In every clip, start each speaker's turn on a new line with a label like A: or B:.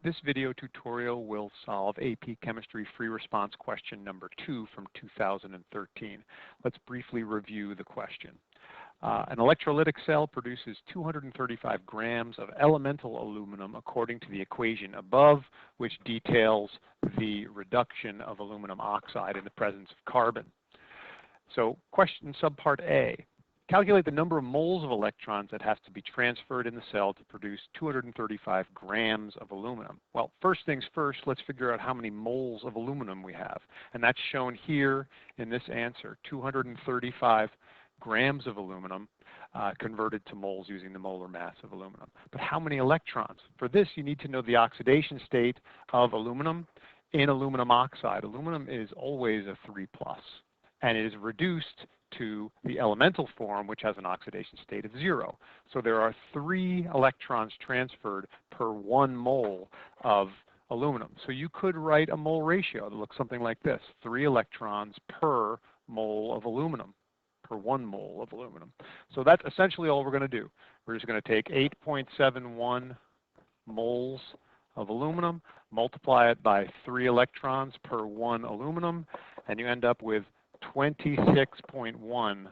A: This video tutorial will solve AP Chemistry Free Response question number 2 from 2013. Let's briefly review the question. An electrolytic cell produces 235 grams of elemental aluminum according to the equation above, which details the reduction of aluminum oxide in the presence of carbon. So question subpart A. Calculate the number of moles of electrons that has to be transferred in the cell to produce 235 grams of aluminum. Well, first things first, let's figure out how many moles of aluminum we have. And that's shown here in this answer, 235 grams of aluminum converted to moles using the molar mass of aluminum. But how many electrons? For this, you need to know the oxidation state of aluminum in aluminum oxide. Aluminum is always a 3+, and it is reduced to the elemental form, which has an oxidation state of 0. So there are 3 electrons transferred per 1 mole of aluminum. So you could write a mole ratio that looks something like this: 3 electrons per mole of aluminum, per 1 mole of aluminum. So that's essentially all we're going to do. We're just going to take 8.71 moles of aluminum, multiply it by 3 electrons per 1 aluminum, and you end up with 26.1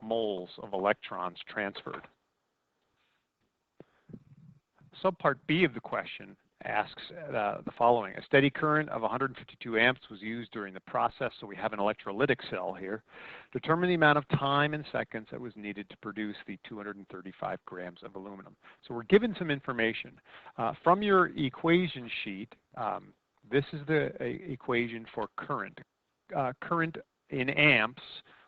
A: moles of electrons transferred. Subpart B of the question asks the following. A steady current of 152 amps was used during the process, so we have an electrolytic cell here. Determine the amount of time in seconds that was needed to produce the 235 grams of aluminum. So we're given some information. From your equation sheet, this is the equation for current. Current in amps,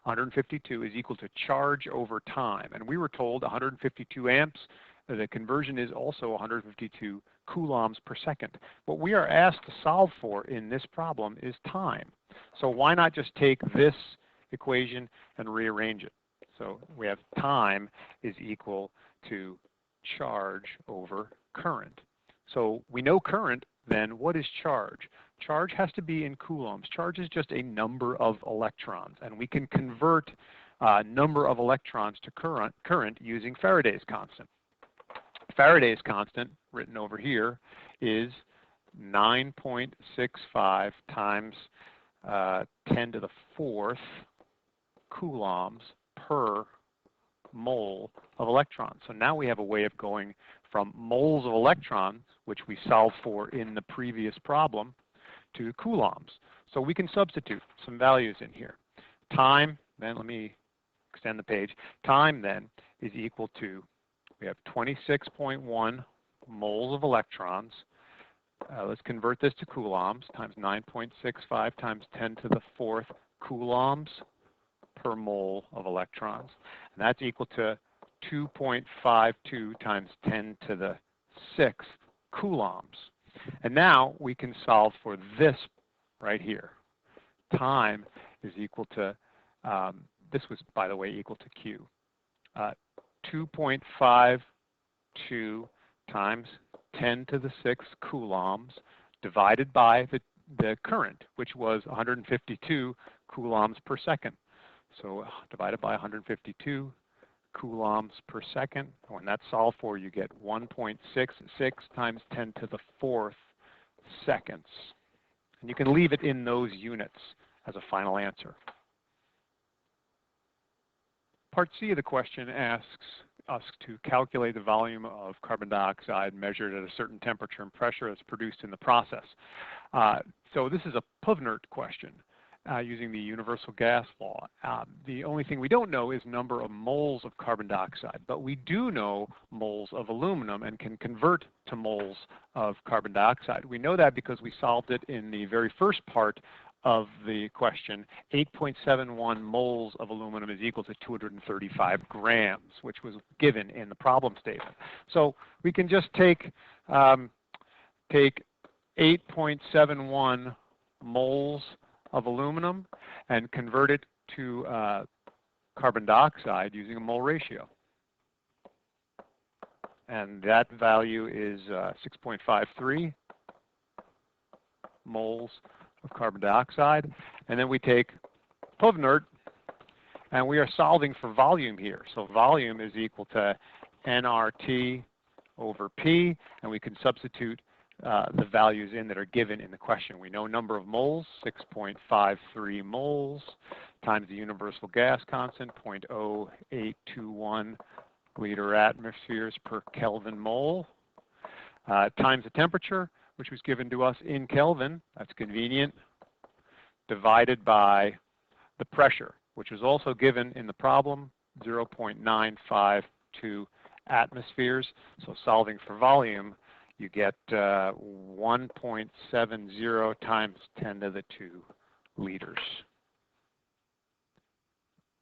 A: 152, is equal to charge over time. And we were told 152 amps, the conversion is also 152 coulombs per second. What we are asked to solve for in this problem is time. So why not just take this equation and rearrange it? So we have time is equal to charge over current. So we know current, then what is charge? Charge has to be in coulombs. Charge is just a number of electrons, and we can convert number of electrons to current using Faraday's constant. Faraday's constant, written over here, is 9.65 times 10 to the 4th coulombs per mole of electrons. So now we have a way of going from moles of electrons, which we solved for in the previous problem, to coulombs. So we can substitute some values in here. Time, then let me extend the page. Time then is equal to, we have 26.1 moles of electrons. Let's convert this to coulombs, times 9.65 times 10 to the 4th coulombs per mole of electrons. And that's equal to 2.52 times 10 to the 6th coulombs. And now we can solve for this right here. Time is equal to, this was, by the way, equal to Q. 2.52 times 10 to the 6th coulombs divided by the current, which was 152 coulombs per second. So divided by 152 coulombs per second. When that's solved for, you get 1.66 times 10 to the 4th seconds. And you can leave it in those units as a final answer. Part C of the question asks us to calculate the volume of carbon dioxide measured at a certain temperature and pressure that's produced in the process. So this is a Puvnert question. Using the universal gas law. The only thing we don't know is number of moles of carbon dioxide, but we do know moles of aluminum and can convert to moles of carbon dioxide. We know that because we solved it in the very first part of the question. 8.71 moles of aluminum is equal to 235 grams, which was given in the problem statement. So we can just take 8.71 moles of aluminum and convert it to carbon dioxide using a mole ratio. And that value is 6.53 moles of carbon dioxide. And then we take Puvnert, and we are solving for volume here. So volume is equal to nRT over P, and we can substitute the values in that are given in the question. We know number of moles, 6.53 moles, times the universal gas constant, 0.0821 liter atmospheres per Kelvin mole, times the temperature, which was given to us in Kelvin, that's convenient, divided by the pressure, which was also given in the problem, 0.952 atmospheres. So solving for volume, you get 1.70 times 10 to the 2 liters.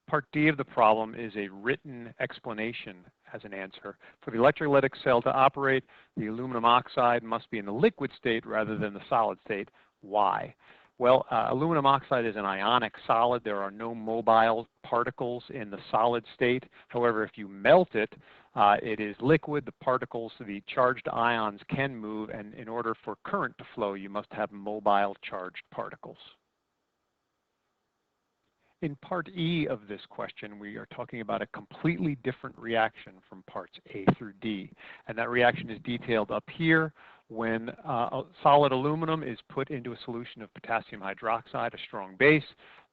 A: Part D of the problem is a written explanation as an answer. For the electrolytic cell to operate, the aluminum oxide must be in the liquid state rather than the solid state. Why? Well, aluminum oxide is an ionic solid. There are no mobile particles in the solid state. However, if you melt it, it is liquid. The particles, the charged ions can move, and in order for current to flow, you must have mobile charged particles. In part E of this question, we are talking about a completely different reaction from parts A through D. And that reaction is detailed up here. When solid aluminum is put into a solution of potassium hydroxide, a strong base,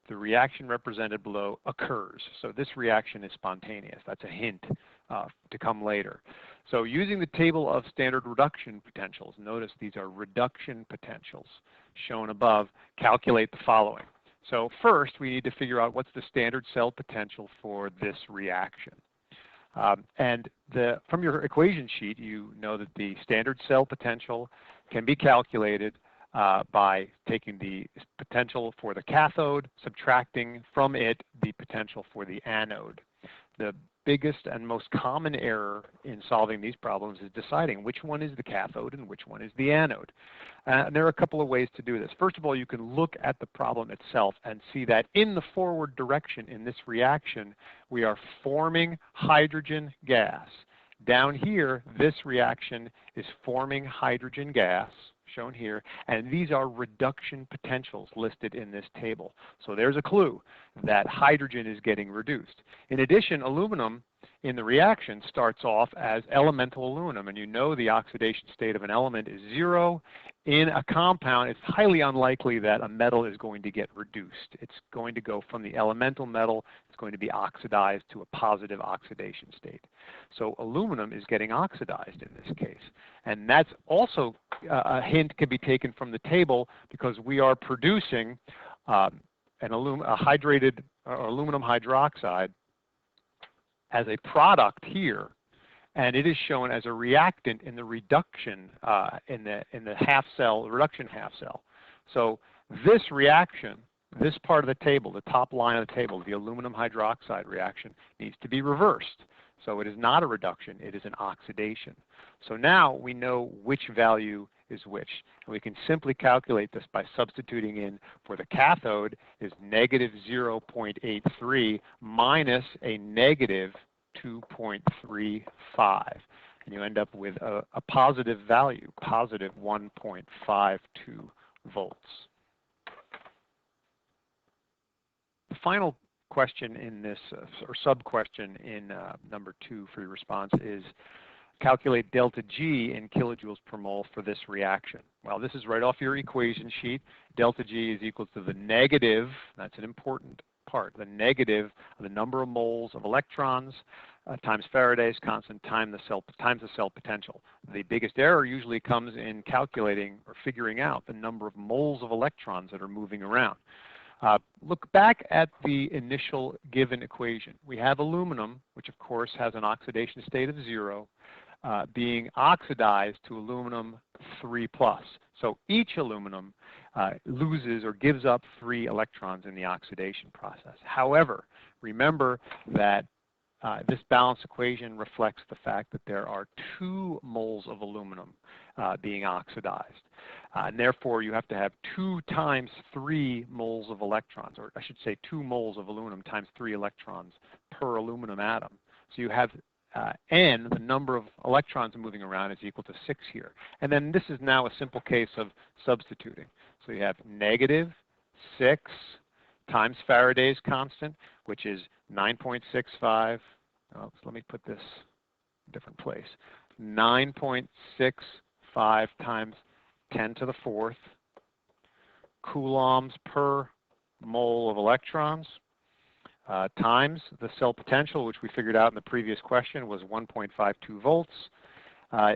A: the reaction represented below occurs. So this reaction is spontaneous. That's a hint to come later. So using the table of standard reduction potentials, notice these are reduction potentials shown above, calculate the following. So first, we need to figure out what's the standard cell potential for this reaction. And from your equation sheet, you know that the standard cell potential can be calculated by taking the potential for the cathode, subtracting from it the potential for the anode. The biggest and most common error in solving these problems is deciding which one is the cathode and which one is the anode. And there are a couple of ways to do this. First of all, you can look at the problem itself and see that in the forward direction in this reaction, we are forming hydrogen gas. Down here, this reaction is forming hydrogen gas, shown here, and these are reduction potentials listed in this table. So there's a clue that hydrogen is getting reduced. In addition, aluminum in the reaction starts off as elemental aluminum, and you know the oxidation state of an element is 0. In a compound, it's highly unlikely that a metal is going to get reduced. It's going to go from the elemental metal, it's going to be oxidized to a positive oxidation state. So aluminum is getting oxidized in this case. And that's also a hint can be taken from the table because we are producing a hydrated aluminum hydroxide as a product here, and it is shown as a reactant in the reduction in the half cell, reduction half cell. So this reaction, this part of the table, the top line of the table, the aluminum hydroxide reaction, needs to be reversed. So it is not a reduction, it is an oxidation. So now we know which value is which. And we can simply calculate this by substituting in for the cathode is negative 0.83 minus a negative 2.35. And you end up with a positive value, positive 1.52 volts. The final question in this, or sub-question in number 2 for your response is calculate delta G in kilojoules per mole for this reaction. Well, this is right off your equation sheet. Delta G is equal to the negative, that's an important part, the negative of the number of moles of electrons times Faraday's constant times the cell potential. The biggest error usually comes in calculating or figuring out the number of moles of electrons that are moving around. Look back at the initial given equation. We have aluminum, which of course has an oxidation state of 0, being oxidized to aluminum 3+. So each aluminum loses or gives up 3 electrons in the oxidation process. However, remember that this balance equation reflects the fact that there are 2 moles of aluminum being oxidized. And therefore, you have to have 2 times 3 moles of electrons, or I should say 2 moles of aluminum times 3 electrons per aluminum atom. So you have N, the number of electrons moving around, is equal to 6 here. And then this is now a simple case of substituting. So you have negative 6 times Faraday's constant, which is 9.65. Oh, so let me put this in a different place. 9.65 times 10 to the fourth coulombs per mole of electrons times the cell potential, which we figured out in the previous question was 1.52 volts.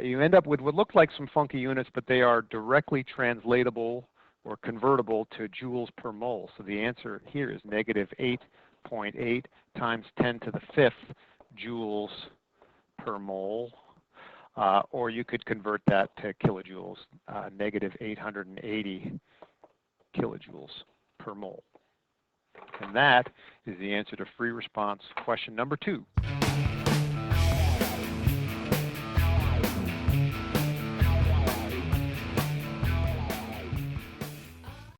A: You end up with what look like some funky units, but they are directly translatable or convertible to joules per mole. So the answer here is negative 8.8 times 10 to the fifth joules per mole. Or you could convert that to kilojoules, negative 880 kilojoules per mole. And that is the answer to free response question number 2.